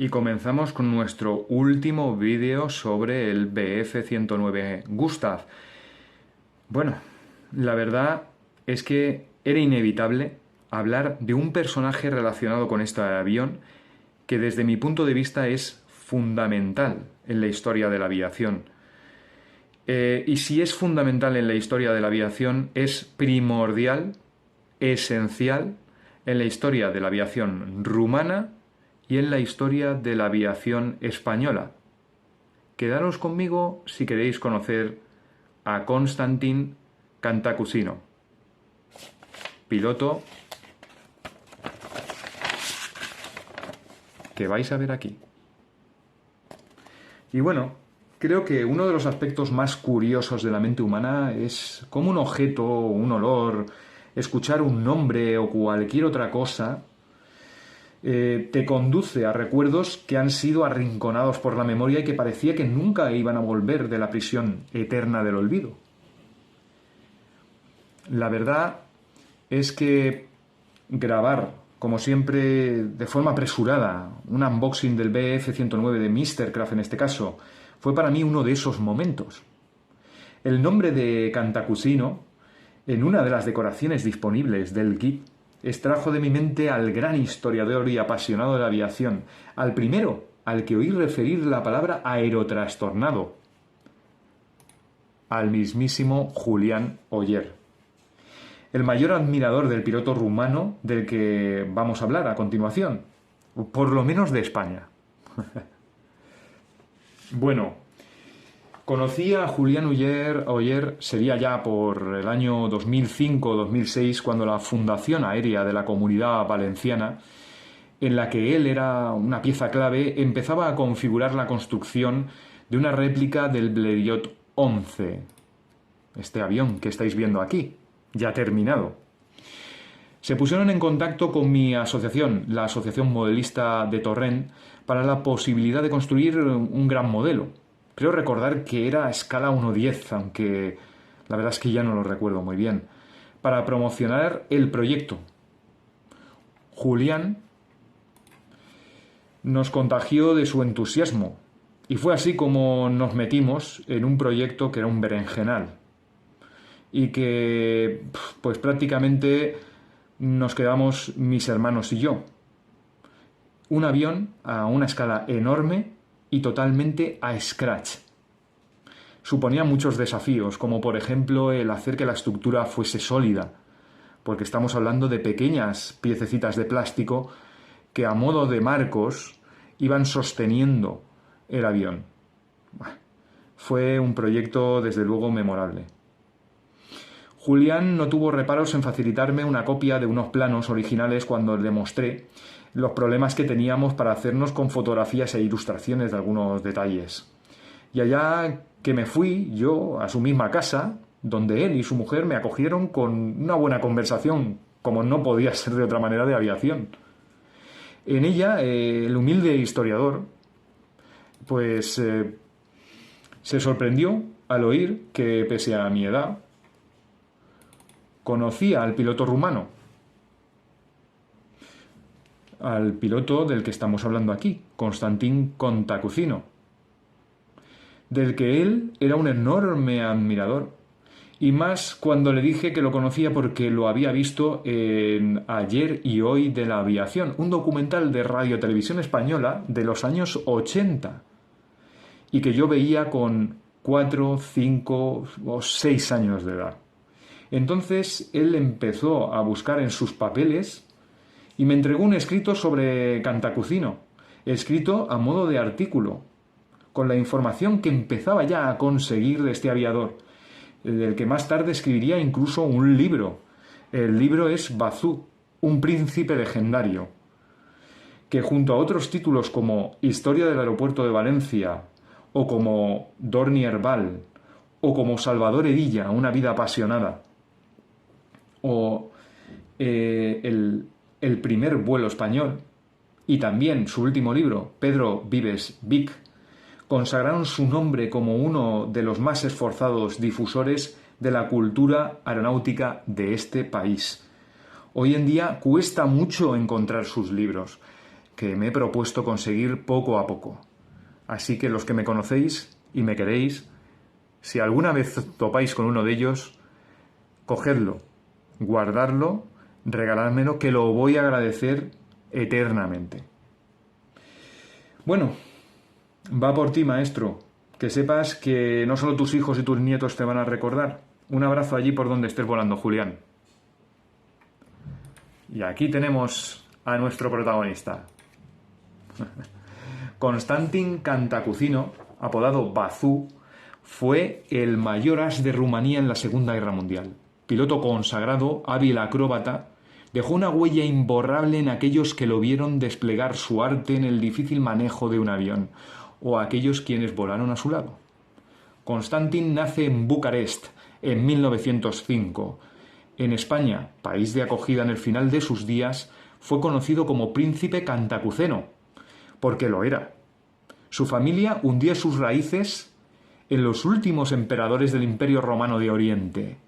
Y comenzamos con nuestro último vídeo sobre el Bf-109 Gustav. Bueno, la verdad es que era inevitable hablar de un personaje relacionado con este avión que desde mi punto de vista es fundamental en la historia de la aviación. Y si es fundamental en la historia de la aviación, es primordial, esencial en la historia de la aviación rumana y en la historia de la aviación española. Quedaros conmigo si queréis conocer a Constantin Cantacuzino, piloto que vais a ver aquí. Y bueno, creo que uno de los aspectos más curiosos de la mente humana es cómo un objeto, un olor, escuchar un nombre o cualquier otra cosa te conduce a recuerdos que han sido arrinconados por la memoria y que parecía que nunca iban a volver de la prisión eterna del olvido. La verdad es que grabar, como siempre, de forma apresurada, un unboxing del Bf-109 de Mr. en este caso, fue para mí uno de esos momentos. El nombre de Cantacuzino, en una de las decoraciones disponibles del kit, extrajo de mi mente al gran historiador y apasionado de la aviación, al primero al que oí referir la palabra aerotrastornado, al mismísimo Julián Oller, el mayor admirador del piloto rumano del que vamos a hablar a continuación, por lo menos de España. Bueno, conocí a Julián Oller sería ya por el año 2005-2006, cuando la Fundación Aérea de la Comunidad Valenciana, en la que él era una pieza clave, empezaba a configurar la construcción de una réplica del Blériot 11, este avión que estáis viendo aquí, ya terminado. Se pusieron en contacto con mi asociación, la Asociación Modelista de Torrent, para la posibilidad de construir un gran modelo. Creo recordar que era a escala 1:10, aunque la verdad es que ya no lo recuerdo muy bien, para promocionar el proyecto. Julián nos contagió de su entusiasmo y fue así como nos metimos en un proyecto que era un berenjenal y que pues prácticamente nos quedamos mis hermanos y yo. Un avión a una escala enorme y totalmente a scratch. Suponía muchos desafíos, como por ejemplo el hacer que la estructura fuese sólida, porque estamos hablando de pequeñas piececitas de plástico que a modo de marcos iban sosteniendo el avión. Fue un proyecto desde luego memorable. Julián no tuvo reparos en facilitarme una copia de unos planos originales cuando le mostré los problemas que teníamos para hacernos con fotografías e ilustraciones de algunos detalles. Y allá que me fui yo a su misma casa, donde él y su mujer me acogieron con una buena conversación, como no podía ser de otra manera, de aviación. En ella, el humilde historiador, pues se sorprendió al oír que, pese a mi edad, conocía al piloto rumano, al piloto del que estamos hablando aquí, Constantin Cantacuzino, del que él era un enorme admirador, y más cuando le dije que lo conocía porque lo había visto en Ayer y Hoy de la Aviación, un documental de Radio Televisión Española de los años 80, y que yo veía con 4, 5 o 6 años de edad. Entonces él empezó a buscar en sus papeles y me entregó un escrito sobre Cantacuzino, escrito a modo de artículo, con la información que empezaba ya a conseguir de este aviador, del que más tarde escribiría incluso un libro. El libro es Bazú, un príncipe legendario, que junto a otros títulos como Historia del Aeropuerto de Valencia, o como Dornier Val, o como Salvador Hedilla, una vida apasionada, o el primer vuelo español, y también su último libro, Pedro Vives Vic, consagraron su nombre como uno de los más esforzados difusores de la cultura aeronáutica de este país. Hoy en día cuesta mucho encontrar sus libros. que me he propuesto conseguir poco a poco. Así que los que me conocéis y me queréis, si alguna vez topáis con uno de ellos, cogedlo, guardadlo, regaládmelo, que lo voy a agradecer eternamente. Bueno, va por ti, maestro. Que sepas que no solo tus hijos y tus nietos te van a recordar. Un abrazo allí por donde estés volando, Julián. Y aquí tenemos a nuestro protagonista. Constantin Cantacuzino, apodado Bazú, fue el mayor as de Rumanía en la Segunda Guerra Mundial. Piloto consagrado, hábil acróbata, dejó una huella imborrable en aquellos que lo vieron desplegar su arte en el difícil manejo de un avión, o aquellos quienes volaron a su lado. Constantin nace en Bucarest en 1905. En España, país de acogida en el final de sus días, fue conocido como príncipe cantacuceno, porque lo era. Su familia hundía sus raíces en los últimos emperadores del Imperio Romano de Oriente.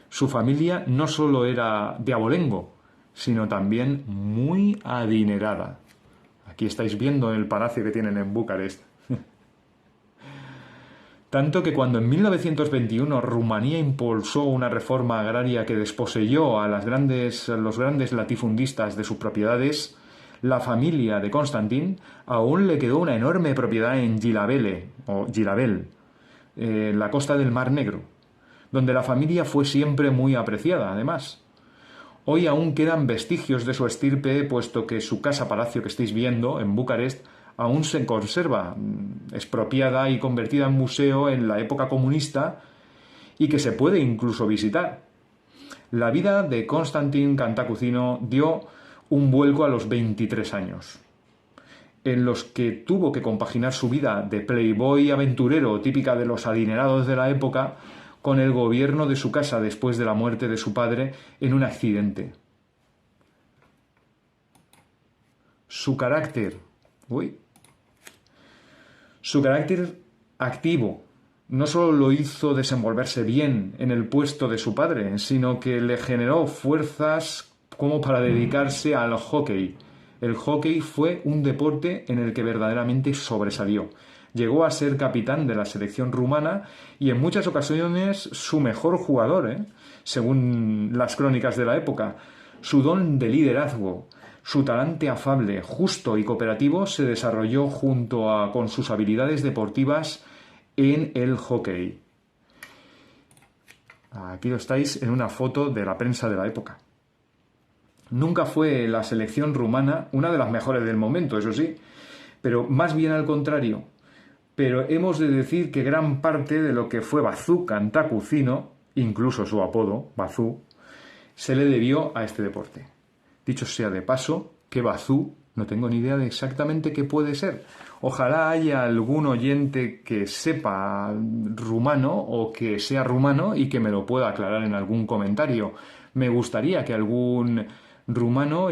Su familia no solo era de abolengo, sino también muy adinerada. Aquí estáis viendo el palacio que tienen en Bucarest. Tanto que cuando en 1921 Rumanía impulsó una reforma agraria que desposeyó a los grandes latifundistas de sus propiedades, la familia de Constantin aún le quedó una enorme propiedad en Gilavel, en la costa del Mar Negro, donde la familia fue siempre muy apreciada, además. Hoy aún quedan vestigios de su estirpe, puesto que su casa-palacio que estáis viendo en Bucarest aún se conserva, expropiada y convertida en museo en la época comunista, y que se puede incluso visitar. La vida de Constantin Cantacuzino dio un vuelco a los 23 años, en los que tuvo que compaginar su vida de playboy aventurero típica de los adinerados de la época con el gobierno de su casa después de la muerte de su padre en un accidente. Su carácter activo no solo lo hizo desenvolverse bien en el puesto de su padre, sino que le generó fuerzas como para dedicarse al hockey. El hockey fue un deporte en el que verdaderamente sobresalió. Llegó a ser capitán de la selección rumana y en muchas ocasiones su mejor jugador, según las crónicas de la época. Su don de liderazgo, su talante afable, justo y cooperativo se desarrolló con sus habilidades deportivas en el hockey. Aquí lo estáis en una foto de la prensa de la época. Nunca fue la selección rumana una de las mejores del momento, eso sí, pero más bien al contrario. Pero hemos de decir que gran parte de lo que fue Bazú Cantacuzino, incluso su apodo, Bazú, se le debió a este deporte. Dicho sea de paso, que Bazú no tengo ni idea de exactamente qué puede ser. Ojalá haya algún oyente que sepa rumano o que sea rumano y que me lo pueda aclarar en algún comentario. Me gustaría que algún rumano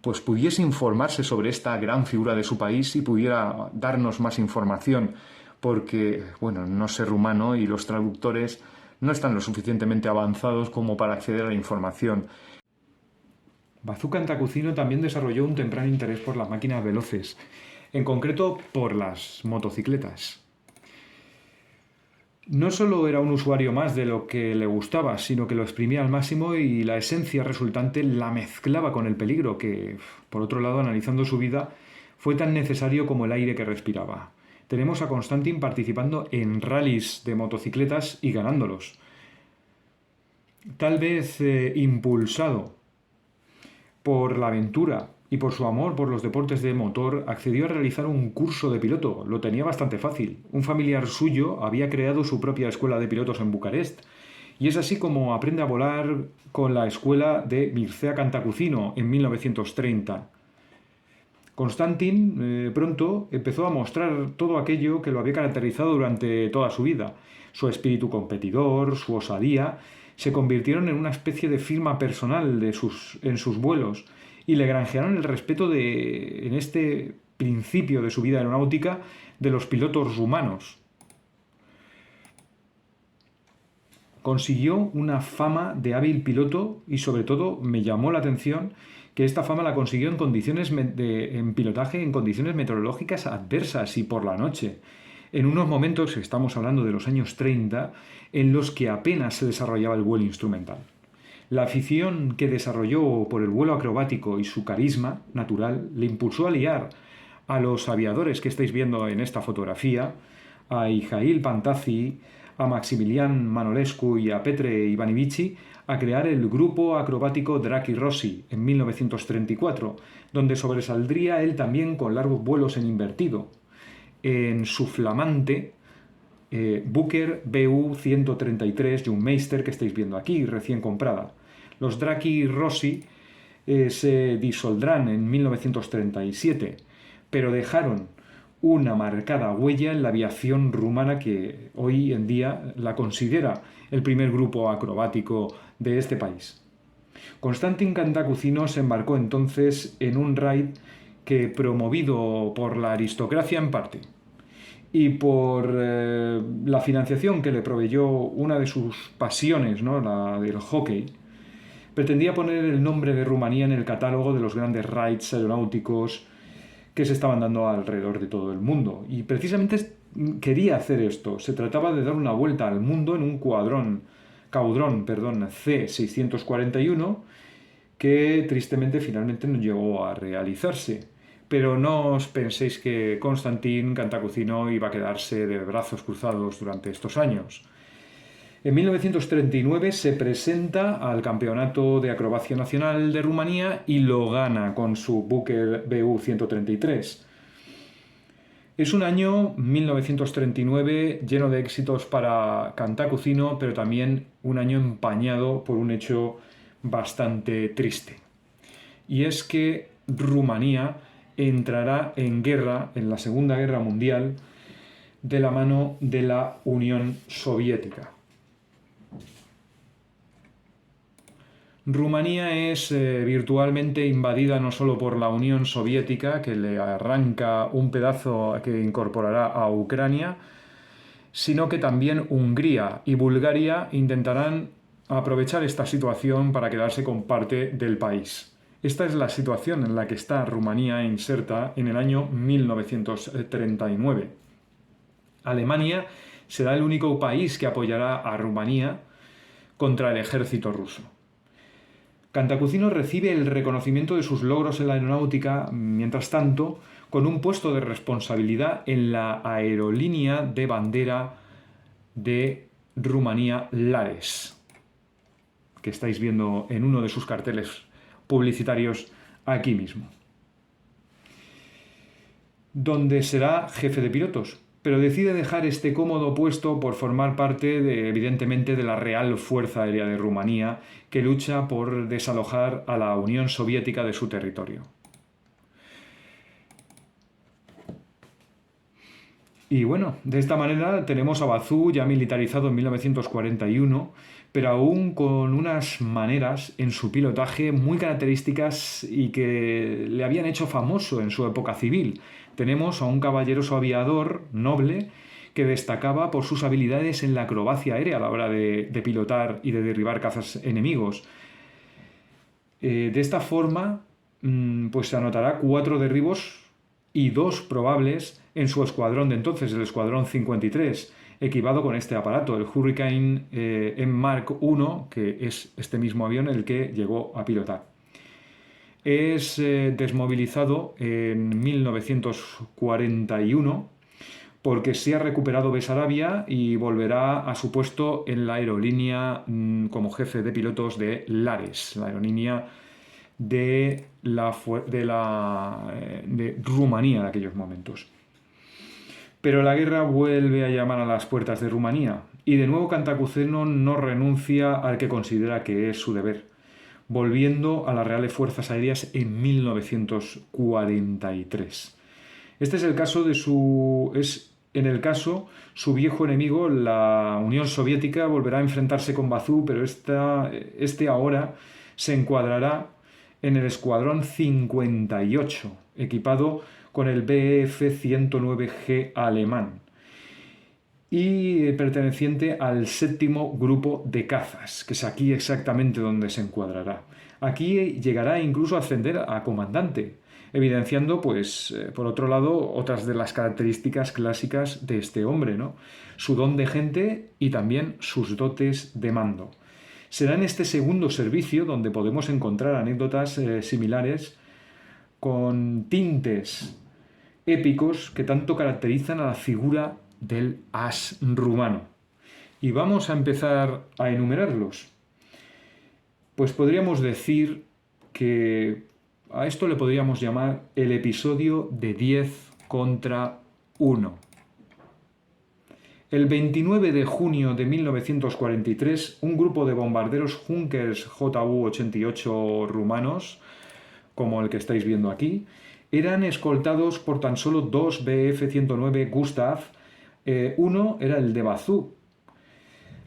pues pudiese informarse sobre esta gran figura de su país y pudiera darnos más información, porque, bueno, no sé rumano y los traductores no están lo suficientemente avanzados como para acceder a la información. Bazú Cantacuzino también desarrolló un temprano interés por las máquinas veloces, en concreto por las motocicletas. No solo era un usuario más de lo que le gustaba, sino que lo exprimía al máximo y la esencia resultante la mezclaba con el peligro que, por otro lado, analizando su vida, fue tan necesario como el aire que respiraba. Tenemos a Constantin participando en rallies de motocicletas y ganándolos. Tal vez impulsado por la aventura y por su amor por los deportes de motor, accedió a realizar un curso de piloto. Lo tenía bastante fácil. Un familiar suyo había creado su propia escuela de pilotos en Bucarest. Y es así como aprende a volar con la escuela de Mircea Cantacuzino en 1930. Constantin pronto empezó a mostrar todo aquello que lo había caracterizado durante toda su vida. Su espíritu competidor, su osadía, se convirtieron en una especie de firma personal en sus vuelos y le granjearon el respeto en este principio de su vida aeronáutica de los pilotos rumanos. Consiguió una fama de hábil piloto y sobre todo me llamó la atención que esta fama la consiguió en pilotaje en condiciones meteorológicas adversas y por la noche, en unos momentos, estamos hablando de los años 30, en los que apenas se desarrollaba el vuelo instrumental. La afición que desarrolló por el vuelo acrobático y su carisma natural le impulsó a liar a los aviadores que estáis viendo en esta fotografía, a Ijail Pantazzi, a Maximilian Manolescu y a Petre Ivanovici, a crear el grupo acrobático Draki Rossi en 1934, donde sobresaldría él también con largos vuelos en invertido, en su flamante Booker BU-133 Jungmeister que estáis viendo aquí, recién comprada. Los Draki Rossi se disoldrán en 1937, pero dejaron una marcada huella en la aviación rumana que hoy en día la considera el primer grupo acrobático de este país. Konstantin Cantacuzino se embarcó entonces en un raid que, promovido por la aristocracia en parte y por la financiación que le proveyó una de sus pasiones, ¿no?, la del hockey, pretendía poner el nombre de Rumanía en el catálogo de los grandes raids aeronáuticos que se estaban dando alrededor de todo el mundo. Y precisamente quería hacer esto. Se trataba de dar una vuelta al mundo en un caudrón C-641 que tristemente finalmente no llegó a realizarse. Pero no os penséis que Konstantin Cantacuzino iba a quedarse de brazos cruzados durante estos años. En 1939 se presenta al Campeonato de Acrobacia Nacional de Rumanía y lo gana con su Booker BU-133. Es un año 1939 lleno de éxitos para Cantacuzino, pero también un año empañado por un hecho bastante triste. Y es que Rumanía entrará en guerra, en la Segunda Guerra Mundial, de la mano de la Unión Soviética. Rumanía es virtualmente invadida no solo por la Unión Soviética, que le arranca un pedazo que incorporará a Ucrania, sino que también Hungría y Bulgaria intentarán aprovechar esta situación para quedarse con parte del país. Esta es la situación en la que está Rumanía inserta en el año 1939. Alemania será el único país que apoyará a Rumanía contra el ejército ruso. Cantacuzino recibe el reconocimiento de sus logros en la aeronáutica, mientras tanto, con un puesto de responsabilidad en la aerolínea de bandera de Rumanía Lares, que estáis viendo en uno de sus carteles publicitarios aquí mismo, donde será jefe de pilotos, pero decide dejar este cómodo puesto por formar parte, evidentemente, de la Real Fuerza Aérea de Rumanía, que lucha por desalojar a la Unión Soviética de su territorio. Y bueno, de esta manera tenemos a Bazú ya militarizado en 1941, pero aún con unas maneras en su pilotaje muy características y que le habían hecho famoso en su época civil. Tenemos a un caballeroso aviador noble que destacaba por sus habilidades en la acrobacia aérea a la hora de pilotar y de derribar cazas enemigos. De esta forma, pues se anotará 4 derribos y 2 probables en su escuadrón de entonces, el Escuadrón 53, equipado con este aparato, el Hurricane Mark I, que es este mismo avión el que llegó a pilotar. Es desmovilizado en 1941 porque se ha recuperado Besarabia y volverá a su puesto en la aerolínea como jefe de pilotos de Lares, la aerolínea de Rumanía de aquellos momentos. Pero la guerra vuelve a llamar a las puertas de Rumanía y de nuevo Cantacuzino no renuncia al que considera que es su deber, volviendo a las Reales Fuerzas Aéreas en 1943. Este es el caso de su su viejo enemigo, la Unión Soviética, volverá a enfrentarse con Bazú, pero este ahora se encuadrará en el Escuadrón 58, equipado con el Bf-109G alemán y perteneciente al 7º grupo de cazas, que es aquí exactamente donde se encuadrará. Aquí llegará incluso a ascender a comandante, evidenciando, pues, por otro lado, otras de las características clásicas de este hombre, ¿no? Su don de gente y también sus dotes de mando. Será en este segundo servicio donde podemos encontrar anécdotas similares con tintes épicos que tanto caracterizan a la figura del as rumano. Y vamos a empezar a enumerarlos. Pues podríamos decir que a esto le podríamos llamar el episodio de 10 contra 1. El 29 de junio de 1943, un grupo de bombarderos Junkers Ju-88 rumanos, como el que estáis viendo aquí, eran escoltados por tan solo dos Bf-109 Gustav. Uno era el de Bazú.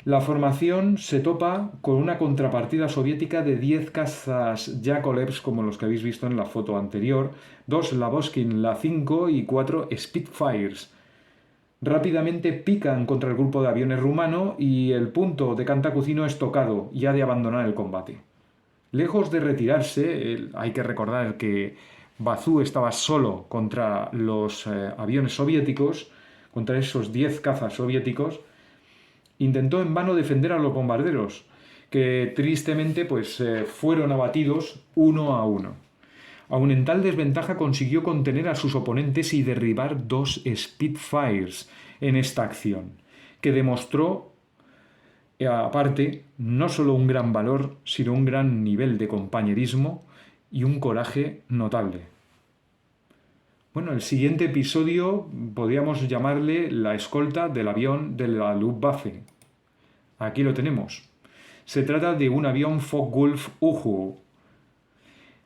La formación se topa con una contrapartida soviética de 10 cazas Yakovlevs, como los que habéis visto en la foto anterior, 2 Lavoskin La-5 y 4 Spitfires. Rápidamente pican contra el grupo de aviones rumano y el punto de Cantacuzino es tocado y ha de abandonar el combate. Lejos de retirarse, hay que recordar que Bazú estaba solo contra los aviones soviéticos, contra esos 10 cazas soviéticos. Intentó en vano defender a los bombarderos, que tristemente fueron abatidos uno a uno. Aun en tal desventaja consiguió contener a sus oponentes y derribar 2 Spitfires en esta acción, que demostró, aparte, no solo un gran valor, sino un gran nivel de compañerismo y un coraje notable. Bueno, el siguiente episodio podríamos llamarle la escolta del avión de la Luftwaffe. Aquí lo tenemos. Se trata de un avión Focke-Wulf Uhu.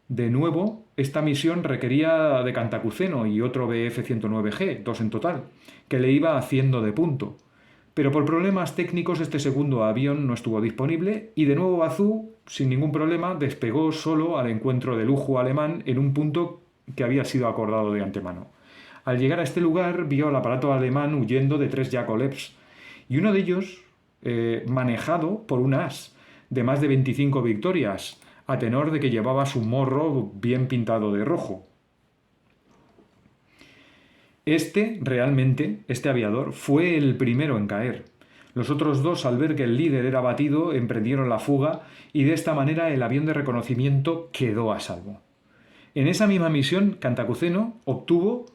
De nuevo, esta misión requería de Cantacuzeno y otro Bf-109G, 2 en total, que le iba haciendo de punto. Pero por problemas técnicos este segundo avión no estuvo disponible y de nuevo Bazú, sin ningún problema, despegó solo al encuentro del Uhu alemán en un punto que había sido acordado de antemano. Al llegar a este lugar vio al aparato alemán huyendo de 3 Yakovlevs y uno de ellos manejado por un as de más de 25 victorias, a tenor de que llevaba su morro bien pintado de rojo. Este aviador, fue el primero en caer. Los otros dos, al ver que el líder era abatido, emprendieron la fuga y de esta manera el avión de reconocimiento quedó a salvo. En esa misma misión, Cantacuzeno obtuvo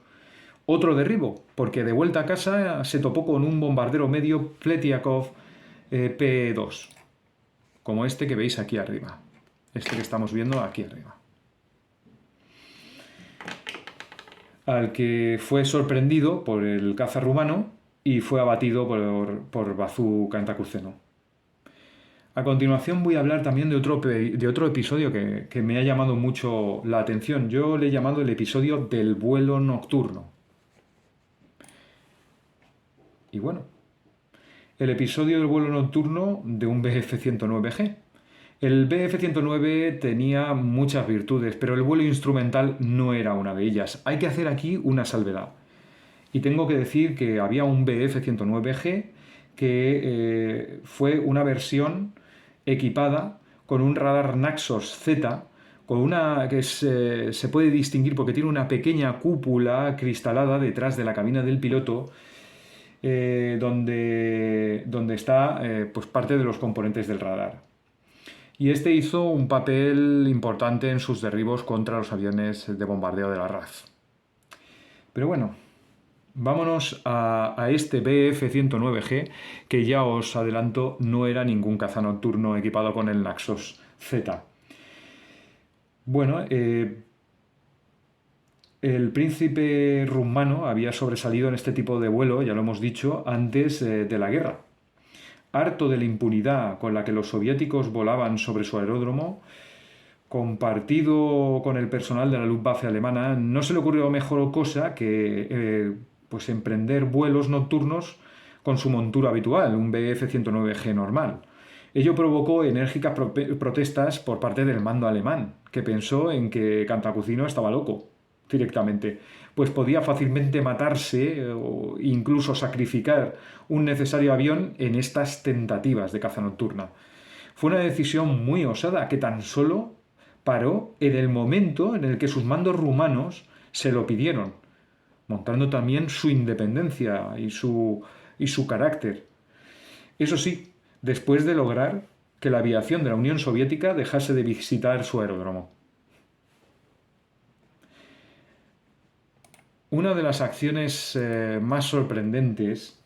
otro derribo, porque de vuelta a casa se topó con un bombardero medio Pletiakov P-2, como este que veis aquí arriba, este que estamos viendo aquí arriba, al que fue sorprendido por el caza rumano y fue abatido por Bazú Cantacuzeno. A continuación voy a hablar también de otro episodio que me ha llamado mucho la atención. Yo le he llamado el episodio del vuelo nocturno. Y bueno, el episodio del vuelo nocturno de un Bf-109G. El Bf-109 tenía muchas virtudes, pero el vuelo instrumental no era una de ellas. Hay que hacer aquí una salvedad. Y tengo que decir que había un Bf-109G que fue una versión equipada con un radar Naxos Z, con una que se puede distinguir porque tiene una pequeña cúpula cristalada detrás de la cabina del piloto, donde está parte de los componentes del radar. Y este hizo un papel importante en sus derribos contra los aviones de bombardeo de la RAF. Pero bueno, vámonos a este Bf-109G, que ya os adelanto no era ningún caza nocturno equipado con el Naxos Z. Bueno, el príncipe rumano había sobresalido en este tipo de vuelo, ya lo hemos dicho, antes de la guerra. Harto de la impunidad con la que los soviéticos volaban sobre su aeródromo, compartido con el personal de la Luftwaffe alemana, no se le ocurrió mejor cosa que emprender vuelos nocturnos con su montura habitual, un Bf-109G normal. Ello provocó enérgicas protestas por parte del mando alemán, que pensó en que Cantacuzino estaba loco directamente, pues podía fácilmente matarse o incluso sacrificar un necesario avión en estas tentativas de caza nocturna. Fue una decisión muy osada que tan solo paró en el momento en el que sus mandos rumanos se lo pidieron, mostrando también su independencia y su carácter. Eso sí, después de lograr que la aviación de la Unión Soviética dejase de visitar su aeródromo. Una de las acciones más sorprendentes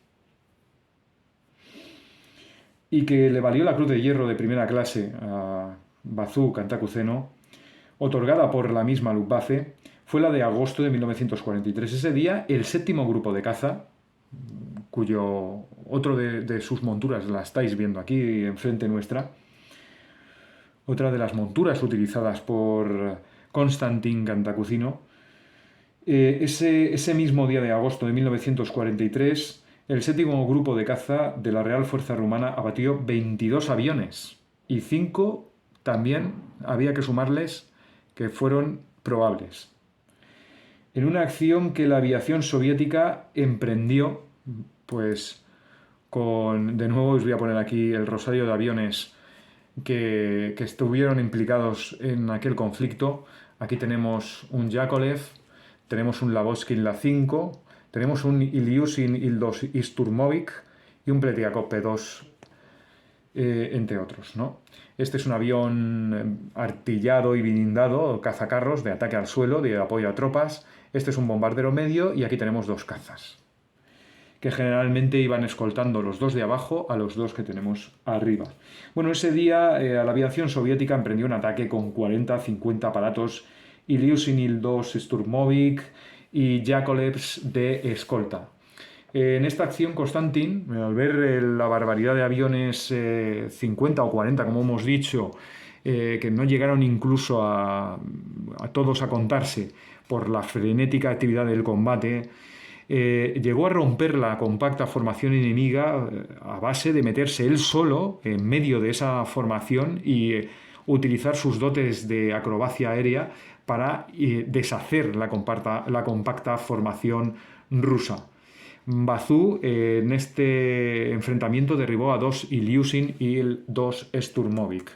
y que le valió la Cruz de Hierro de primera clase a Bazú Cantacuzeno, otorgada por la misma Luftwaffe, fue la de agosto de 1943. Ese día, el séptimo grupo de caza, cuyo otro de sus monturas la estáis viendo aquí enfrente nuestra, otra de las monturas utilizadas por Konstantin Cantacuzino, ese mismo día de agosto de 1943, el séptimo grupo de caza de la Real Fuerza Rumana abatió 22 aviones y 5 también había que sumarles que fueron probables. En una acción que la aviación soviética emprendió, pues de nuevo os voy a poner aquí el rosario de aviones que estuvieron implicados en aquel conflicto. Aquí tenemos un Yakolev, tenemos un Lavoskin La-5, tenemos un Ilyushin Il-2 Isturmovik y un Pletiakov P-2, entre otros, ¿no? Este es un avión artillado y blindado, cazacarros de ataque al suelo, de apoyo a tropas. Este es un bombardero medio y aquí tenemos 2 cazas, que generalmente iban escoltando los 2 de abajo a los 2 que tenemos arriba. Bueno, ese día la aviación soviética emprendió un ataque con 40-50 aparatos Ilyushin Il-2 Sturmovik y Yakolevs de escolta. En esta acción, Konstantin, al ver la barbaridad de aviones 50 o 40, como hemos dicho, que no llegaron incluso a todos a contarse por la frenética actividad del combate, llegó a romper la compacta formación enemiga a base de meterse él solo en medio de esa formación y utilizar sus dotes de acrobacia aérea para deshacer la compacta formación rusa. Bazú en este enfrentamiento derribó a 2 Ilyushin y 2 Sturmovik.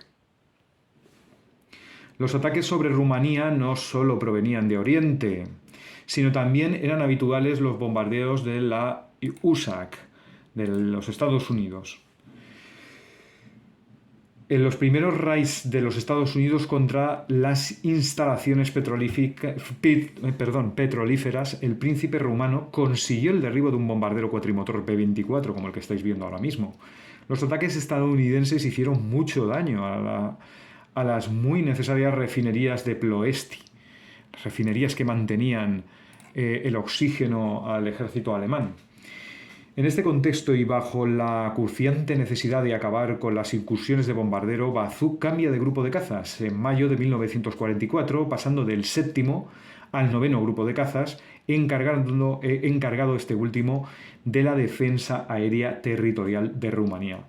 Los ataques sobre Rumanía no solo provenían de Oriente, sino también eran habituales los bombardeos de la USAC, de los Estados Unidos. En los primeros raids de los Estados Unidos contra las instalaciones petrolíferas, el príncipe rumano consiguió el derribo de un bombardero cuatrimotor P-24, como el que estáis viendo ahora mismo. Los ataques estadounidenses hicieron mucho daño a las muy necesarias refinerías de Ploesti, refinerías que mantenían el oxígeno al ejército alemán. En este contexto y bajo la acuciante necesidad de acabar con las incursiones de bombardero, Bazú cambia de grupo de cazas en mayo de 1944, pasando del 7º al 9º grupo de cazas, encargado este último de la defensa aérea territorial de Rumanía.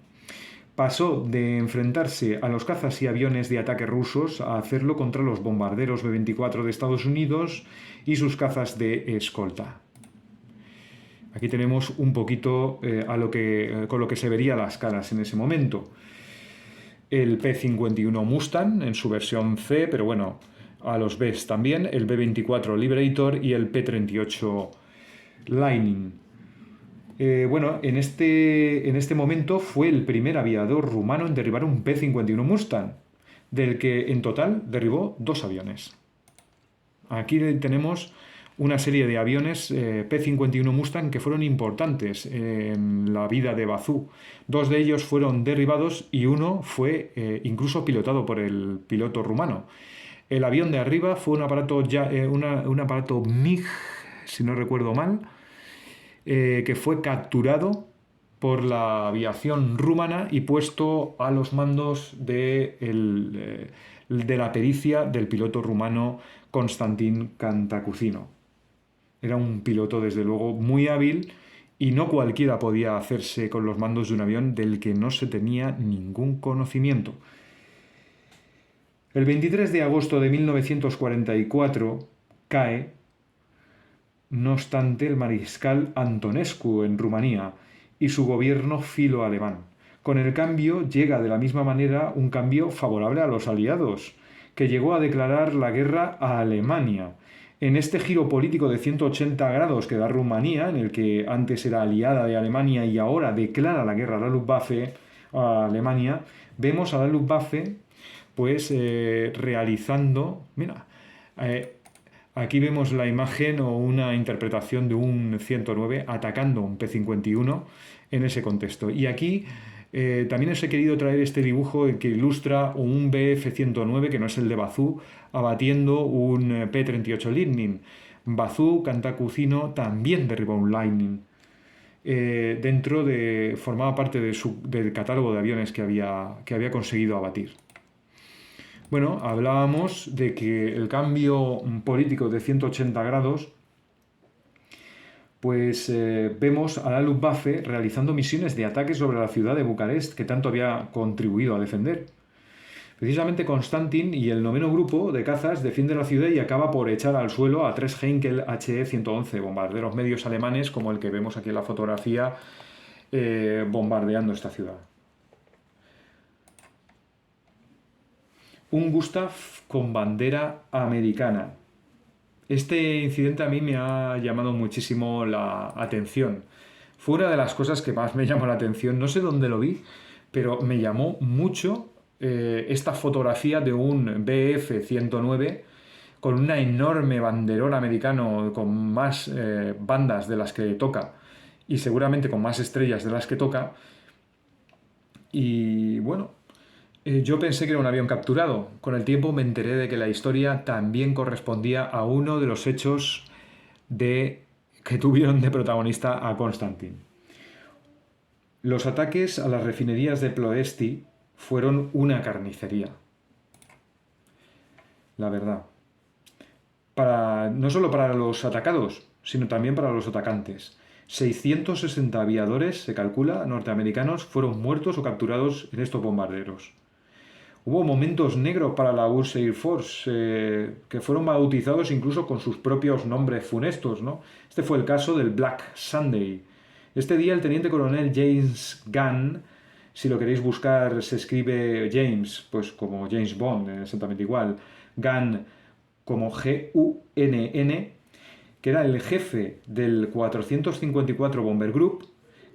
Pasó de enfrentarse a los cazas y aviones de ataque rusos a hacerlo contra los bombarderos B-24 de Estados Unidos y sus cazas de escolta. Aquí tenemos un poquito con lo que se vería las caras en ese momento. El P-51 Mustang en su versión C, pero bueno, a los Bs también, el B-24 Liberator y el P-38 Lightning. En este momento fue el primer aviador rumano en derribar un P-51 Mustang, del que en total derribó 2 aviones. Aquí tenemos una serie de aviones P-51 Mustang que fueron importantes en la vida de Bazú. 2 de ellos fueron derribados y uno fue incluso pilotado por el piloto rumano. El avión de arriba fue un aparato MiG, si no recuerdo mal, que fue capturado por la aviación rumana y puesto a los mandos de la pericia del piloto rumano Konstantin Cantacuzino. Era un piloto, desde luego, muy hábil y no cualquiera podía hacerse con los mandos de un avión del que no se tenía ningún conocimiento. El 23 de agosto de 1944 cae, no obstante, el mariscal Antonescu en Rumanía y su gobierno filo-alemán. Con el cambio llega de la misma manera un cambio favorable a los aliados, que llegó a declarar la guerra a Alemania. En este giro político de 180 grados que da Rumanía, en el que antes era aliada de Alemania y ahora declara la guerra a la Luftwaffe, a Alemania, vemos a la Luftwaffe pues realizando, mira, aquí vemos la imagen o una interpretación de un 109 atacando un P-51 en ese contexto. Y aquí también os he querido traer este dibujo que ilustra un Bf-109, que no es el de Bazú, abatiendo un P-38 Lightning. Bazú, Cantacuzino, también derribó un Lightning. Formaba parte del catálogo de aviones que había conseguido abatir. Bueno, hablábamos de que el cambio político de 180 grados, pues vemos a la Luftwaffe realizando misiones de ataque sobre la ciudad de Bucarest, que tanto había contribuido a defender. Precisamente Konstantin y el 9º grupo de cazas defienden la ciudad y acaba por echar al suelo a 3 Heinkel HE-111, bombarderos medios alemanes, como el que vemos aquí en la fotografía, bombardeando esta ciudad. Un Gustav con bandera americana. Este incidente a mí me ha llamado muchísimo la atención. Fue una de las cosas que más me llamó la atención. No sé dónde lo vi, pero me llamó mucho esta fotografía de un Bf-109 con una enorme banderón americano con más bandas de las que toca y seguramente con más estrellas de las que toca. Y bueno, yo pensé que era un avión capturado. Con el tiempo me enteré de que la historia también correspondía a uno de los hechos que tuvieron de protagonista a Konstantin. Los ataques a las refinerías de Ploesti fueron una carnicería. La verdad. No solo para los atacados, sino también para los atacantes. 660 aviadores, se calcula, norteamericanos, fueron muertos o capturados en estos bombarderos. Hubo momentos negros para la US Air Force, que fueron bautizados incluso con sus propios nombres funestos, ¿no? Este fue el caso del Black Sunday. Este día el teniente coronel James Gunn, si lo queréis buscar se escribe James, pues como James Bond, exactamente igual, Gunn como G-U-N-N, que era el jefe del 454 Bomber Group,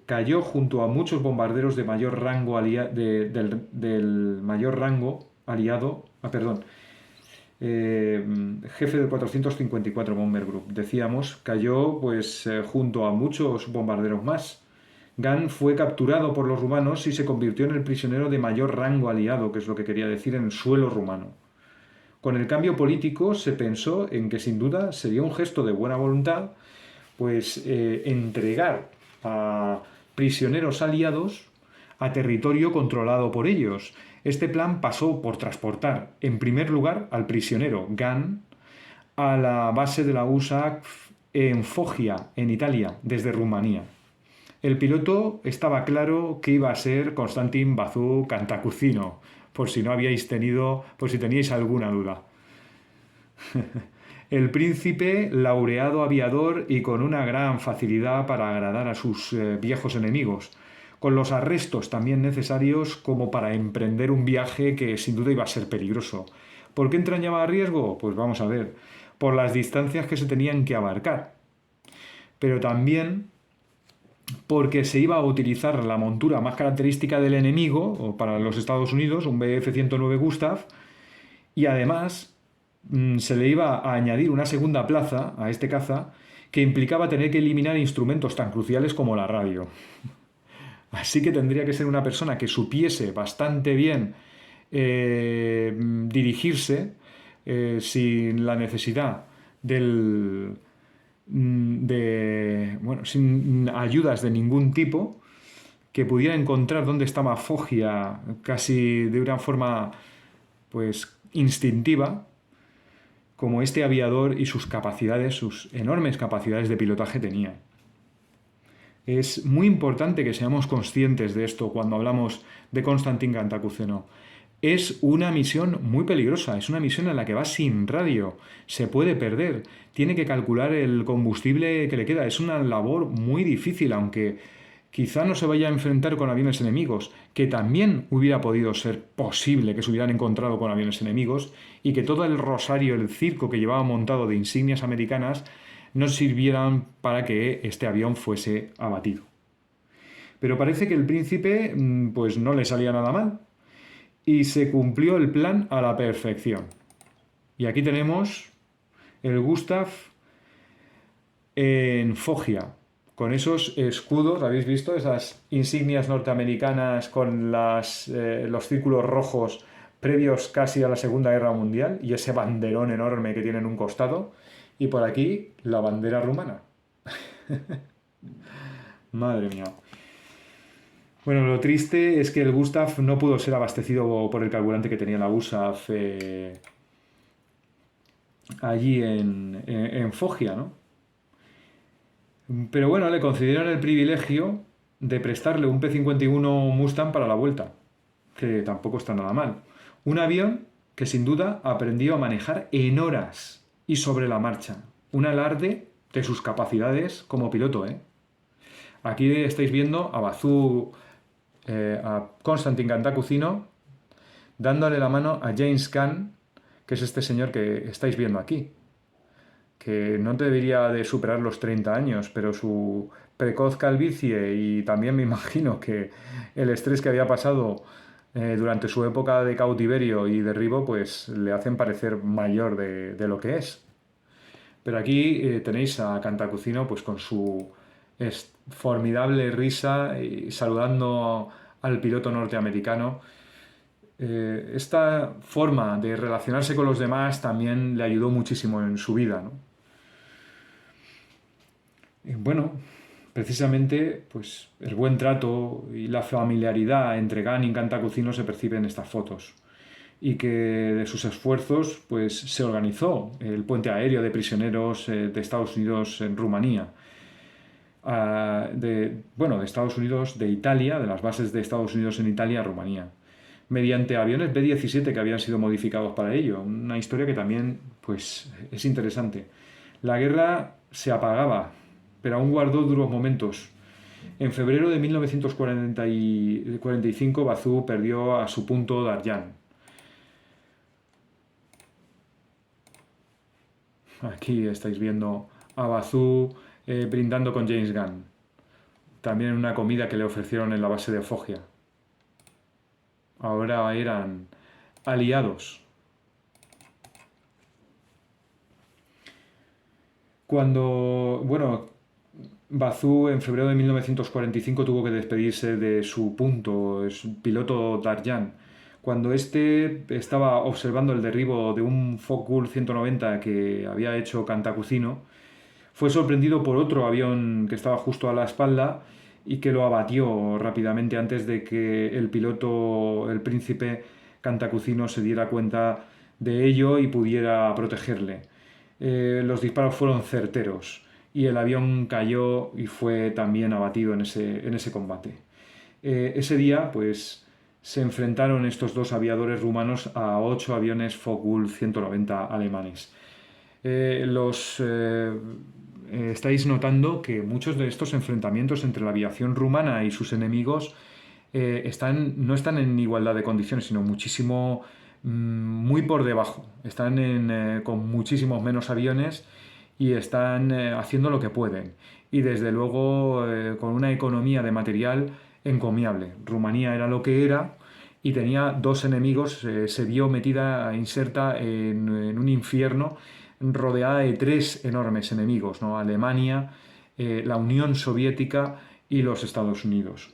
cayó junto a muchos bombarderos de mayor rango del mayor rango aliado, jefe del 454 Bomber Group, decíamos, cayó pues junto a muchos bombarderos más. Gunn fue capturado por los rumanos y se convirtió en el prisionero de mayor rango aliado, que es lo que quería decir, en el suelo rumano. Con el cambio político se pensó en que sin duda sería un gesto de buena voluntad pues entregar a prisioneros aliados a territorio controlado por ellos. Este plan pasó por transportar, en primer lugar, al prisionero Gunn a la base de la USAF en Foggia, en Italia, desde Rumanía. El piloto estaba claro que iba a ser Konstantin Bazú Cantacuzino, por si teníais alguna duda. El príncipe, laureado aviador y con una gran facilidad para agradar a sus viejos enemigos, con los arrestos también necesarios como para emprender un viaje que sin duda iba a ser peligroso. ¿Por qué entrañaba riesgo? Pues vamos a ver, por las distancias que se tenían que abarcar, pero también porque se iba a utilizar la montura más característica del enemigo, o para los Estados Unidos, un Bf-109 Gustav, y además se le iba a añadir una segunda plaza a este caza que implicaba tener que eliminar instrumentos tan cruciales como la radio. Así que tendría que ser una persona que supiese bastante bien dirigirse sin la necesidad sin ayudas de ningún tipo, que pudiera encontrar dónde estaba Foggia casi de una forma pues instintiva, como este aviador y sus enormes capacidades de pilotaje tenía. Es muy importante que seamos conscientes de esto cuando hablamos de Konstantin Cantacuzino. Es una misión muy peligrosa, es una misión en la que va sin radio, se puede perder, tiene que calcular el combustible que le queda, es una labor muy difícil, aunque Quizá no se vaya a enfrentar con aviones enemigos, que también hubiera podido ser posible que se hubieran encontrado con aviones enemigos y que todo el rosario, el circo que llevaba montado de insignias americanas no sirvieran para que este avión fuese abatido. Pero parece que el príncipe pues no le salía nada mal y se cumplió el plan a la perfección. Y aquí tenemos el Gustav en Foggia, con esos escudos, ¿habéis visto? Esas insignias norteamericanas con los círculos rojos previos casi a la Segunda Guerra Mundial y ese banderón enorme que tiene en un costado. Y por aquí la bandera rumana. Madre mía. Bueno, lo triste es que el Gustav no pudo ser abastecido por el carburante que tenía la USAF allí en Foggia, ¿no? Pero bueno, le concedieron el privilegio de prestarle un P-51 Mustang para la vuelta, que tampoco está nada mal. Un avión que sin duda aprendió a manejar en horas y sobre la marcha. Un alarde de sus capacidades como piloto, ¿eh? Aquí estáis viendo a Bazú, a Konstantin Cantacuzino, dándole la mano a James Caan, que es este señor que estáis viendo aquí, que no debería de superar los 30 años, pero su precoz calvicie y también me imagino que el estrés que había pasado durante su época de cautiverio y derribo, pues le hacen parecer mayor de lo que es. Pero aquí tenéis a Cantacuzino pues con su formidable risa y saludando al piloto norteamericano. Esta forma de relacionarse con los demás también le ayudó muchísimo en su vida, ¿no? Bueno, precisamente pues el buen trato y la familiaridad entre Gunn y Cantacuzino se percibe en estas fotos y que de sus esfuerzos pues se organizó el puente aéreo de prisioneros de Estados Unidos en Rumanía. De Estados Unidos, de Italia, de las bases de Estados Unidos en Italia a Rumanía, mediante aviones B-17 que habían sido modificados para ello. Una historia que también pues, es interesante. La guerra se apagaba, pero aún guardó duros momentos. En febrero de 1945, Bazú perdió a su punto Darjan. Aquí estáis viendo a Bazú brindando con James Gunn. También en una comida que le ofrecieron en la base de Foggia. Ahora eran aliados. Bazú en febrero de 1945 tuvo que despedirse de su punto, es piloto Darjan. Cuando este estaba observando el derribo de un Focke-Wulf 190 que había hecho Cantacuzino, fue sorprendido por otro avión que estaba justo a la espalda y que lo abatió rápidamente antes de que el piloto, el príncipe Cantacuzino, se diera cuenta de ello y pudiera protegerle. Los disparos fueron certeros y el avión cayó y fue también abatido en ese combate. Ese día, pues, se enfrentaron estos dos aviadores rumanos a 8 aviones Focke-Wulf 190 alemanes. Estáis notando que muchos de estos enfrentamientos entre la aviación rumana y sus enemigos no están en igualdad de condiciones, sino muchísimo, muy por debajo. Están con muchísimos menos aviones y están haciendo lo que pueden. Y desde luego con una economía de material encomiable. Rumanía era lo que era y tenía dos enemigos, se vio inserta en un infierno rodeada de tres enormes enemigos, ¿no? Alemania, la Unión Soviética y los Estados Unidos.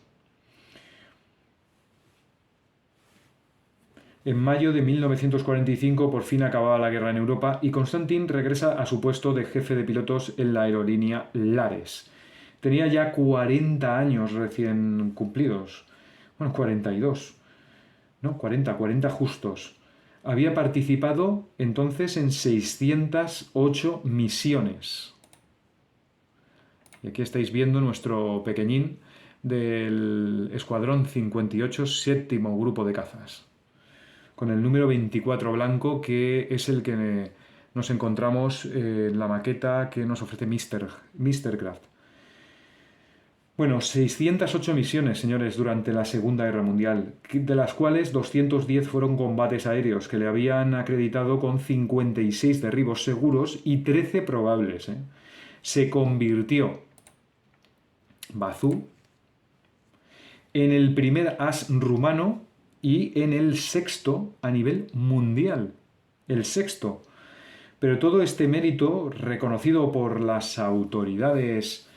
En mayo de 1945 por fin acababa la guerra en Europa y Konstantin regresa a su puesto de jefe de pilotos en la aerolínea Lares. Tenía ya 40 años recién cumplidos. Bueno, 42. No, 40 justos. Había participado entonces en 608 misiones. Y aquí estáis viendo nuestro pequeñín del Escuadrón 58, séptimo grupo de cazas, con el número 24 blanco, que es el que nos encontramos en la maqueta que nos ofrece Mr. Craft. Bueno, 608 misiones, señores, durante la Segunda Guerra Mundial, de las cuales 210 fueron combates aéreos, que le habían acreditado con 56 derribos seguros y 13 probables. Se convirtió Bazú en el primer as rumano y en el sexto a nivel mundial. El sexto. Pero todo este mérito, reconocido por las autoridades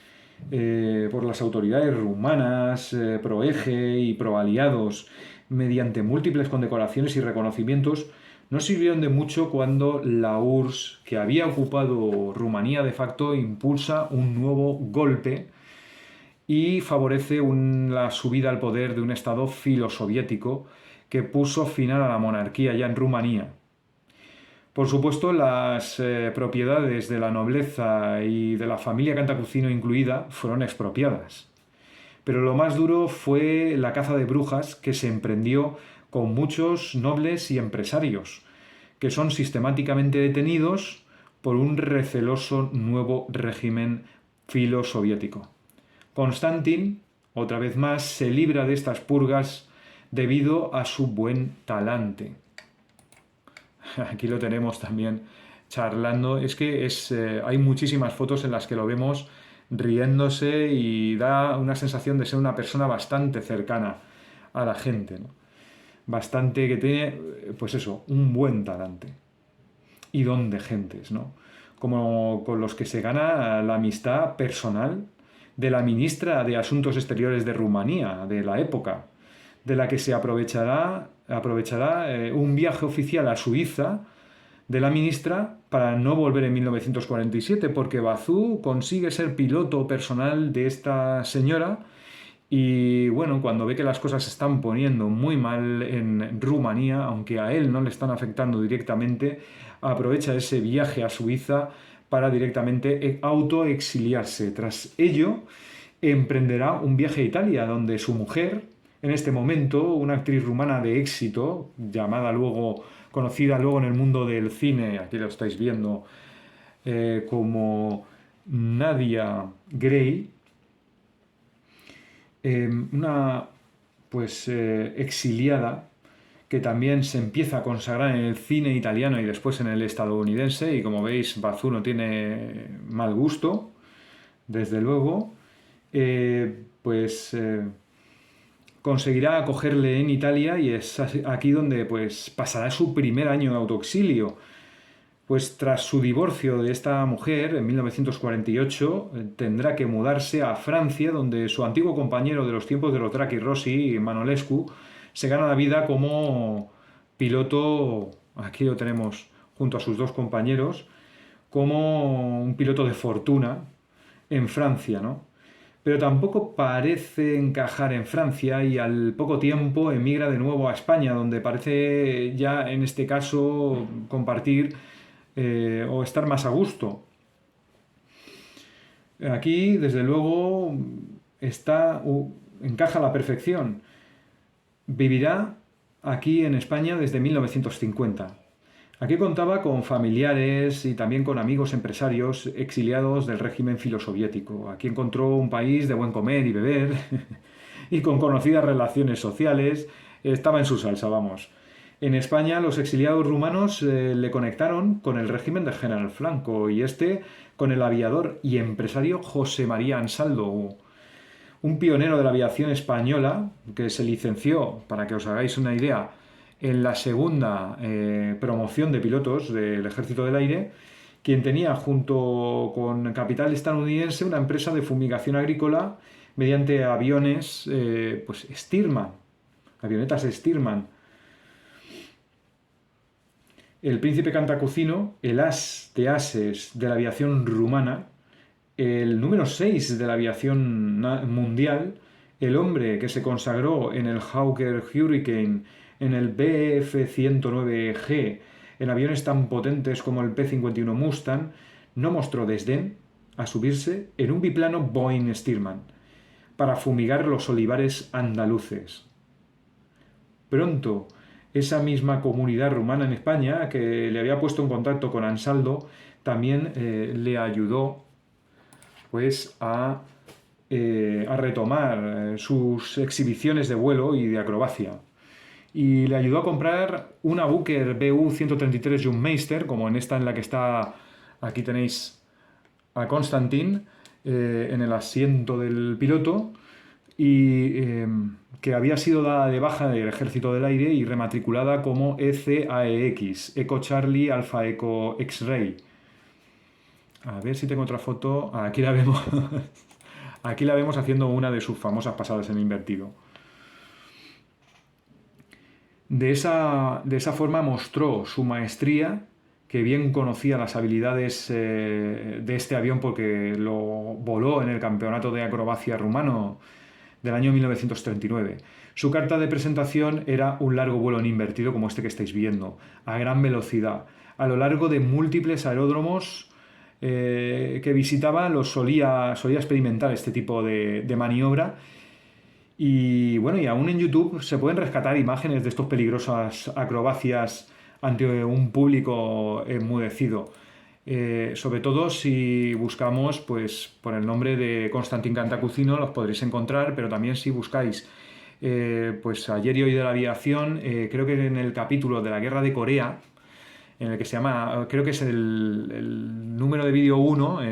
rumanas, pro eje y pro aliados, mediante múltiples condecoraciones y reconocimientos, no sirvieron de mucho cuando la URSS, que había ocupado Rumanía de facto, impulsa un nuevo golpe y favorece la subida al poder de un Estado filosoviético que puso final a la monarquía ya en Rumanía. Por supuesto, las propiedades de la nobleza y de la familia Cantacuzino incluida fueron expropiadas. Pero lo más duro fue la caza de brujas que se emprendió con muchos nobles y empresarios, que son sistemáticamente detenidos por un receloso nuevo régimen filosoviético. Konstantin, otra vez más, se libra de estas purgas debido a su buen talante. Aquí lo tenemos también charlando. Es que hay muchísimas fotos en las que lo vemos riéndose y da una sensación de ser una persona bastante cercana a la gente, ¿no? Bastante que tiene, pues eso, un buen talante y don de gentes, ¿no? Como con los que se gana la amistad personal de la ministra de Asuntos Exteriores de Rumanía, de la época, de la que se aprovechará un viaje oficial a Suiza de la ministra para no volver en 1947, porque Bazú consigue ser piloto personal de esta señora y bueno, cuando ve que las cosas se están poniendo muy mal en Rumanía, aunque a él no le están afectando directamente, aprovecha ese viaje a Suiza para directamente autoexiliarse. Tras ello, emprenderá un viaje a Italia, donde su mujer, en este momento, una actriz rumana de éxito, conocida luego en el mundo del cine, aquí lo estáis viendo, como Nadia Gray, una exiliada que también se empieza a consagrar en el cine italiano y después en el estadounidense, y como veis, Bazú no tiene mal gusto, desde luego, conseguirá acogerle en Italia y es aquí donde pues pasará su primer año de autoexilio. Pues tras su divorcio de esta mujer en 1948 tendrá que mudarse a Francia, donde su antiguo compañero de los tiempos de Lautrec Rossi, Manolescu, se gana la vida como piloto, aquí lo tenemos junto a sus dos compañeros, como un piloto de fortuna en Francia, ¿no? Pero tampoco parece encajar en Francia y al poco tiempo emigra de nuevo a España, donde parece ya en este caso compartir o estar más a gusto. Aquí, desde luego, encaja a la perfección. Vivirá aquí en España desde 1950. Aquí contaba con familiares y también con amigos empresarios exiliados del régimen filosoviético. Aquí encontró un país de buen comer y beber y con conocidas relaciones sociales. Estaba en su salsa, vamos. En España los exiliados rumanos le conectaron con el régimen del general Franco y este con el aviador y empresario José María Ansaldo, un pionero de la aviación española que se licenció, para que os hagáis una idea, en la segunda promoción de pilotos del Ejército del Aire, quien tenía junto con capital estadounidense una empresa de fumigación agrícola mediante aviones Stearman, avionetas Stearman. El príncipe Cantacuzino, el as de ases de la aviación rumana, el número 6 de la aviación mundial, el hombre que se consagró en el Hawker Hurricane, en el Bf-109G, en aviones tan potentes como el P-51 Mustang, no mostró desdén a subirse en un biplano Boeing Stearman para fumigar los olivares andaluces. Pronto, esa misma comunidad rumana en España, que le había puesto en contacto con Ansaldo, también le ayudó pues a a retomar sus exhibiciones de vuelo y de acrobacia. Y le ayudó a comprar una Booker BU-133 Jumpmeister, como en esta en la que está, aquí tenéis a Konstantin en el asiento del piloto, y que había sido dada de baja del Ejército del Aire y rematriculada como ECAEX, Eco Charlie Alpha Eco X-Ray. A ver si tengo otra foto. Aquí la vemos. Aquí la vemos haciendo una de sus famosas pasadas en invertido. De esa forma mostró su maestría, que bien conocía las habilidades de este avión porque lo voló en el campeonato de acrobacia rumano del año 1939. Su carta de presentación era un largo vuelo en invertido como este que estáis viendo, a gran velocidad, a lo largo de múltiples aeródromos que visitaba, solía experimentar este tipo de maniobra. Y bueno, y aún en YouTube se pueden rescatar imágenes de estos peligrosas acrobacias ante un público enmudecido. Sobre todo si buscamos pues, por el nombre de Konstantin Cantacuzino, los podréis encontrar, pero también si buscáis pues ayer y hoy de la aviación, creo que en el capítulo de la Guerra de Corea, en el que se llama, creo que es el número de vídeo 1,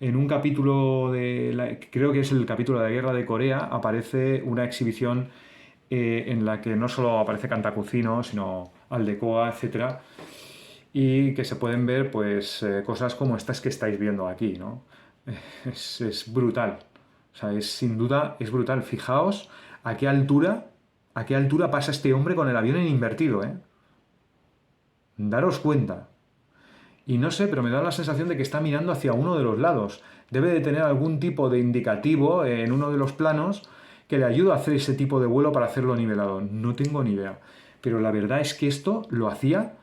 en un capítulo creo que es el capítulo de la Guerra de Corea, aparece una exhibición en la que no solo aparece Cantacuzino, sino Aldecoa, etcétera, y que se pueden ver pues cosas como estas que estáis viendo aquí, ¿no? Es brutal. O sea, sin duda es brutal. Fijaos a qué altura pasa este hombre con el avión en invertido, ¿eh? Daros cuenta. Y no sé, pero me da la sensación de que está mirando hacia uno de los lados. Debe de tener algún tipo de indicativo en uno de los planos que le ayude a hacer ese tipo de vuelo para hacerlo nivelado. No tengo ni idea. Pero la verdad es que esto lo hacía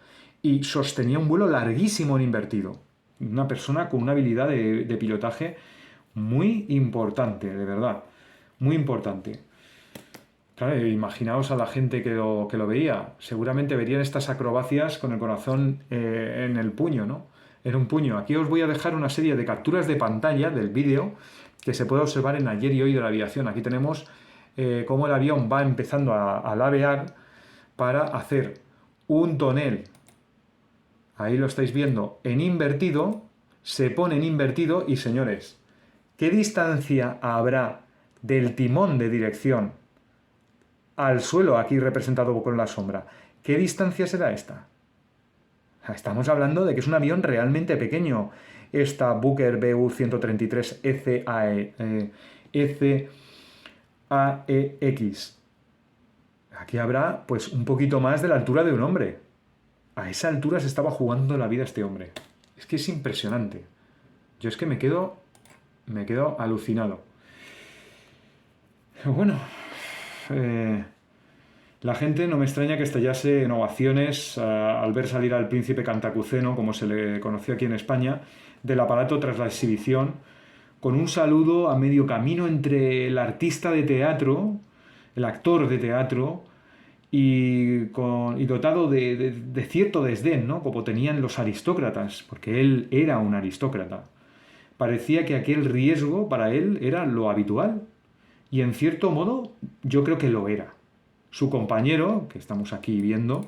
y sostenía un vuelo larguísimo en invertido. Una persona con una habilidad de pilotaje muy importante, de verdad. Muy importante. Claro, imaginaos a la gente que lo veía. Seguramente verían estas acrobacias con el corazón en el puño, ¿no? En un puño. Aquí os voy a dejar una serie de capturas de pantalla del vídeo que se puede observar en ayer y hoy de la aviación. Aquí tenemos cómo el avión va empezando a lavear para hacer un tonel. Ahí lo estáis viendo en invertido. Se pone en invertido y, señores, ¿qué distancia habrá del timón de dirección al suelo, aquí representado con la sombra? ¿Qué distancia será esta? Estamos hablando de que es un avión realmente pequeño, esta Booker BU-133 ECAEX. Aquí habrá pues un poquito más de la altura de un hombre. A esa altura se estaba jugando la vida este hombre. Es que es impresionante. Yo es que me quedo alucinado. Bueno, la gente no me extraña que estallase en ovaciones al ver salir al príncipe Cantacuzeno, como se le conoció aquí en España, del aparato tras la exhibición, con un saludo a medio camino entre el artista de teatro, el actor de teatro, y dotado de cierto desdén, ¿no? Como tenían los aristócratas, porque él era un aristócrata. Parecía que aquel riesgo para él era lo habitual, y en cierto modo yo creo que lo era. Su compañero, que estamos aquí viendo,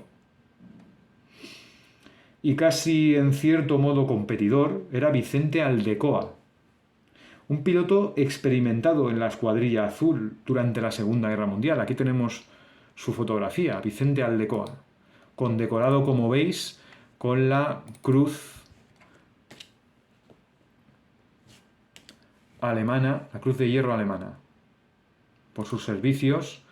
y casi en cierto modo competidor, era Vicente Aldecoa, un piloto experimentado en la Escuadrilla Azul durante la Segunda Guerra Mundial. Aquí tenemos su fotografía, Vicente Aldecoa, condecorado, como veis, con la cruz alemana, la cruz de hierro alemana, por sus servicios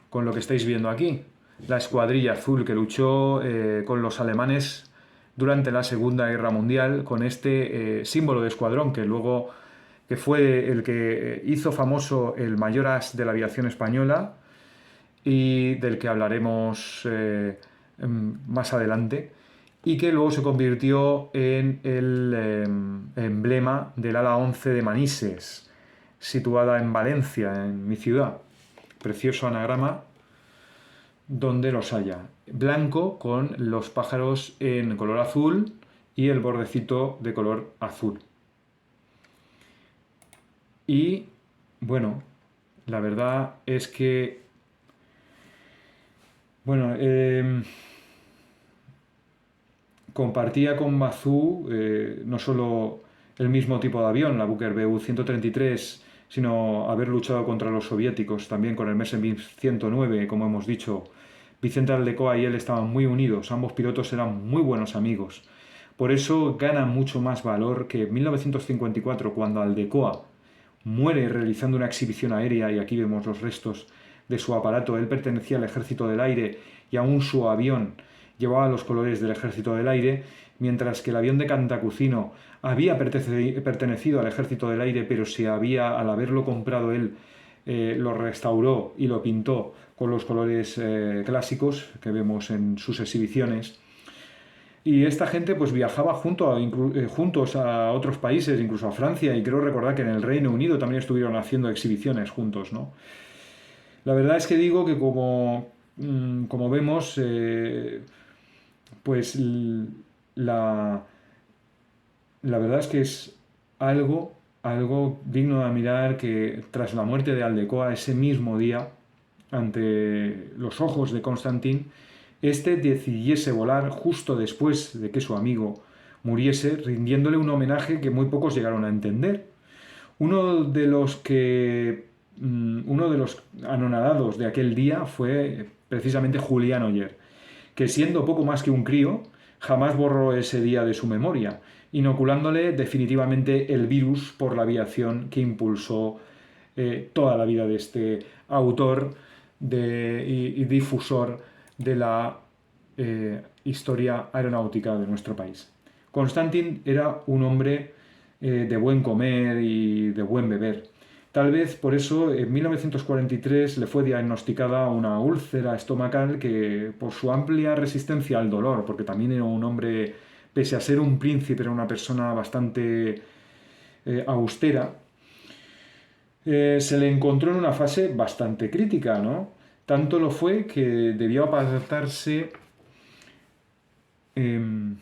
con lo que estáis viendo aquí, la Escuadrilla Azul que luchó con los alemanes durante la Segunda Guerra Mundial, con este símbolo de escuadrón que fue el que hizo famoso el mayor as de la aviación española y del que hablaremos más adelante, y que luego se convirtió en el emblema del ala 11 de Manises, situada en Valencia, en mi ciudad. Precioso anagrama donde los haya. Blanco con los pájaros en color azul y el bordecito de color azul. Y bueno, la verdad es que, bueno, compartía con Bazú no solo el mismo tipo de avión, la Booker BU-133, sino haber luchado contra los soviéticos, también con el Messerschmitt 109, como hemos dicho. Vicente Aldecoa y él estaban muy unidos, ambos pilotos eran muy buenos amigos. Por eso gana mucho más valor que en 1954, cuando Aldecoa muere realizando una exhibición aérea, y aquí vemos los restos de su aparato. Él pertenecía al Ejército del Aire y aún su avión llevaba los colores del Ejército del Aire, mientras que el avión de Cantacuzino había pertenecido al Ejército del Aire, pero al haberlo comprado él, lo restauró y lo pintó con los colores clásicos que vemos en sus exhibiciones. Y esta gente pues viajaba juntos a otros países, incluso a Francia, y creo recordar que en el Reino Unido también estuvieron haciendo exhibiciones juntos, ¿no? La verdad es que digo que como vemos, pues la, la verdad es que es algo digno de admirar que tras la muerte de Aldecoa ese mismo día, ante los ojos de Constantin, este decidiese volar justo después de que su amigo muriese, rindiéndole un homenaje que muy pocos llegaron a entender. Uno de los anonadados de aquel día fue precisamente Julián Oller, que siendo poco más que un crío, jamás borró ese día de su memoria, inoculándole definitivamente el virus por la aviación que impulsó toda la vida de este autor y difusor de la historia aeronáutica de nuestro país. Constantin era un hombre de buen comer y de buen beber. Tal vez por eso en 1943 le fue diagnosticada una úlcera estomacal que, por su amplia resistencia al dolor, porque también era un hombre, pese a ser un príncipe, era una persona bastante austera, se le encontró en una fase bastante crítica, ¿no? Tanto lo fue que em,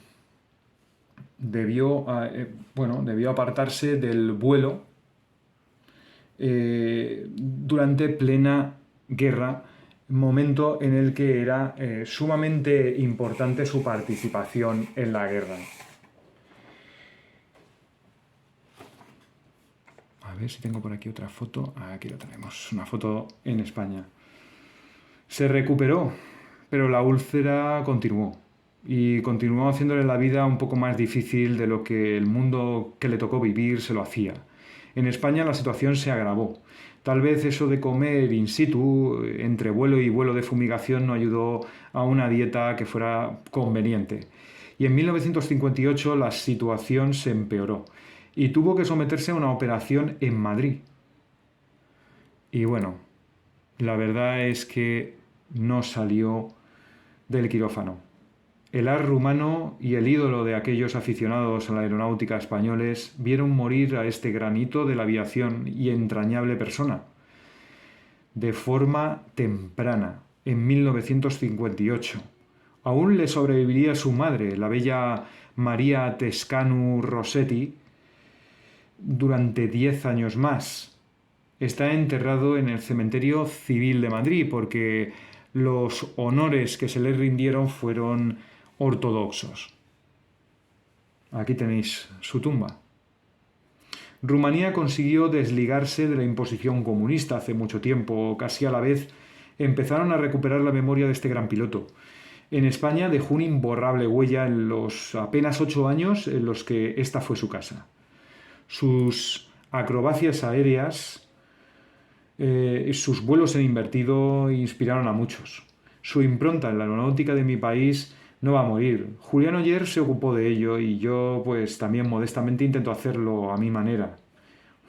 debió apartarse del vuelo durante plena guerra, momento en el que era sumamente importante su participación en la guerra. A ver si tengo por aquí otra foto. Aquí lo tenemos, una foto en España. Se recuperó, pero la úlcera continuó. Y continuó haciéndole la vida un poco más difícil de lo que el mundo que le tocó vivir se lo hacía. En España la situación se agravó. Tal vez eso de comer in situ, entre vuelo y vuelo de fumigación, no ayudó a una dieta que fuera conveniente. Y en 1958 la situación se empeoró y tuvo que someterse a una operación en Madrid. Y bueno, la verdad es que no salió del quirófano. El as rumano y el ídolo de aquellos aficionados a la aeronáutica españoles vieron morir a este granito de la aviación y entrañable persona de forma temprana, en 1958. Aún le sobreviviría su madre, la bella María Tescanu Rossetti, durante 10 años más. Está enterrado en el Cementerio Civil de Madrid porque los honores que se le rindieron fueron ortodoxos. Aquí tenéis su tumba. Rumanía consiguió desligarse de la imposición comunista hace mucho tiempo. Casi a la vez empezaron a recuperar la memoria de este gran piloto. En España dejó una imborrable huella en los apenas 8 años en los que esta fue su casa. Sus acrobacias aéreas, sus vuelos en invertido inspiraron a muchos. Su impronta en la aeronáutica de mi país no va a morir. Julián Oller se ocupó de ello y yo pues también modestamente intento hacerlo a mi manera.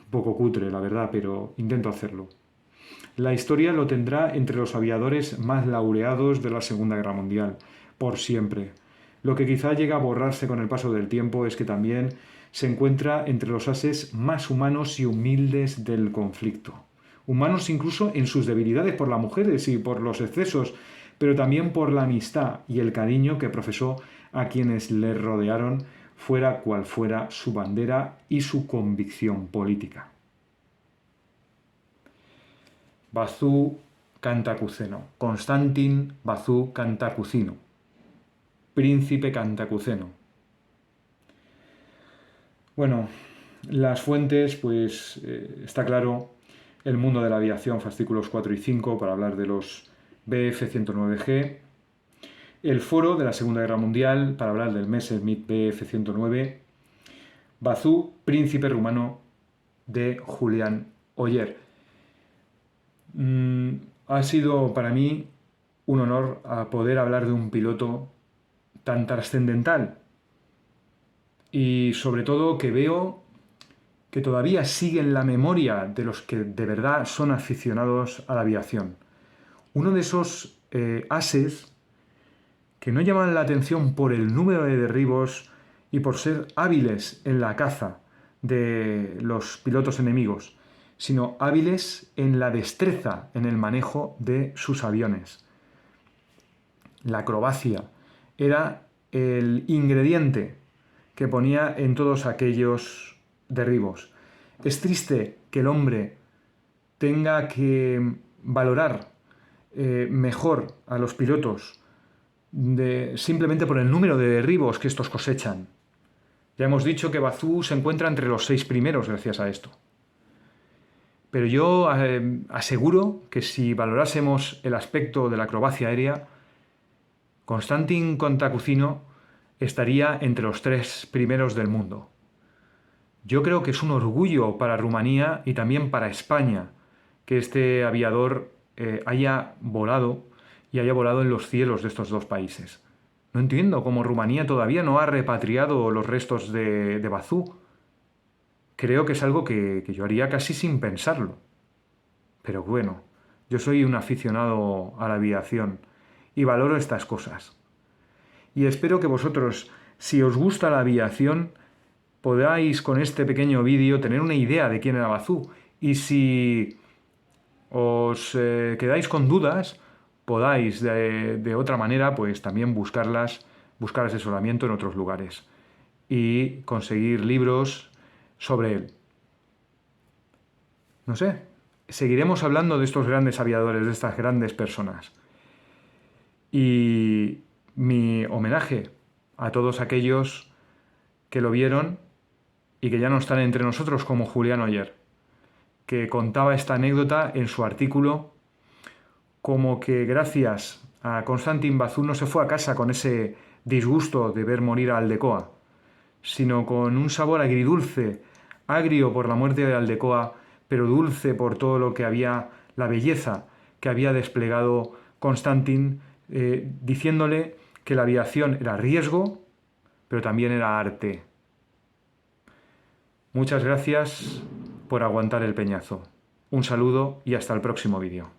Un poco cutre, la verdad, pero intento hacerlo. La historia lo tendrá entre los aviadores más laureados de la Segunda Guerra Mundial, por siempre. Lo que quizá llega a borrarse con el paso del tiempo es que también se encuentra entre los ases más humanos y humildes del conflicto. Humanos incluso en sus debilidades por las mujeres y por los excesos, pero también por la amistad y el cariño que profesó a quienes le rodearon, fuera cual fuera su bandera y su convicción política. Bazú Cantacuceno, Constantin Bazú Cantacucino, príncipe Cantacuceno. Bueno, las fuentes, pues está claro, El mundo de la aviación, fascículos 4 y 5, para hablar de los Bf-109G, El foro de la Segunda Guerra Mundial, para hablar del Messerschmitt Bf-109, Bazú, príncipe rumano, de Julián Oller. Ha sido para mí un honor poder hablar de un piloto tan trascendental y sobre todo que veo que todavía sigue en la memoria de los que de verdad son aficionados a la aviación. Uno de esos ases que no llaman la atención por el número de derribos y por ser hábiles en la caza de los pilotos enemigos, sino hábiles en la destreza en el manejo de sus aviones. La acrobacia era el ingrediente que ponía en todos aquellos derribos. Es triste que el hombre tenga que valorar mejor a los pilotos simplemente por el número de derribos que estos cosechan. Ya hemos dicho que Bazú se encuentra entre los 6 primeros gracias a esto. Pero yo aseguro que si valorásemos el aspecto de la acrobacia aérea, Constantin Contacucino estaría entre los 3 primeros del mundo. Yo creo que es un orgullo para Rumanía y también para España que este aviador haya volado en los cielos de estos dos países. No entiendo cómo Rumanía todavía no ha repatriado los restos de Bazú. Creo que es algo que yo haría casi sin pensarlo. Pero bueno, yo soy un aficionado a la aviación y valoro estas cosas. Y espero que vosotros, si os gusta la aviación, podáis con este pequeño vídeo tener una idea de quién era Bazú. Y si os quedáis con dudas, podáis de otra manera pues también buscar asesoramiento en otros lugares y conseguir libros sobre él. No sé, seguiremos hablando de estos grandes aviadores, de estas grandes personas. Y mi homenaje a todos aquellos que lo vieron y que ya no están entre nosotros, como Julián Oller, que contaba esta anécdota en su artículo como que gracias a Constantin Bazú no se fue a casa con ese disgusto de ver morir a Aldecoa, sino con un sabor agridulce, agrio por la muerte de Aldecoa, pero dulce por todo lo que había, la belleza que había desplegado Constantin, diciéndole que la aviación era riesgo, pero también era arte. Muchas gracias por aguantar el peñazo. Un saludo y hasta el próximo vídeo.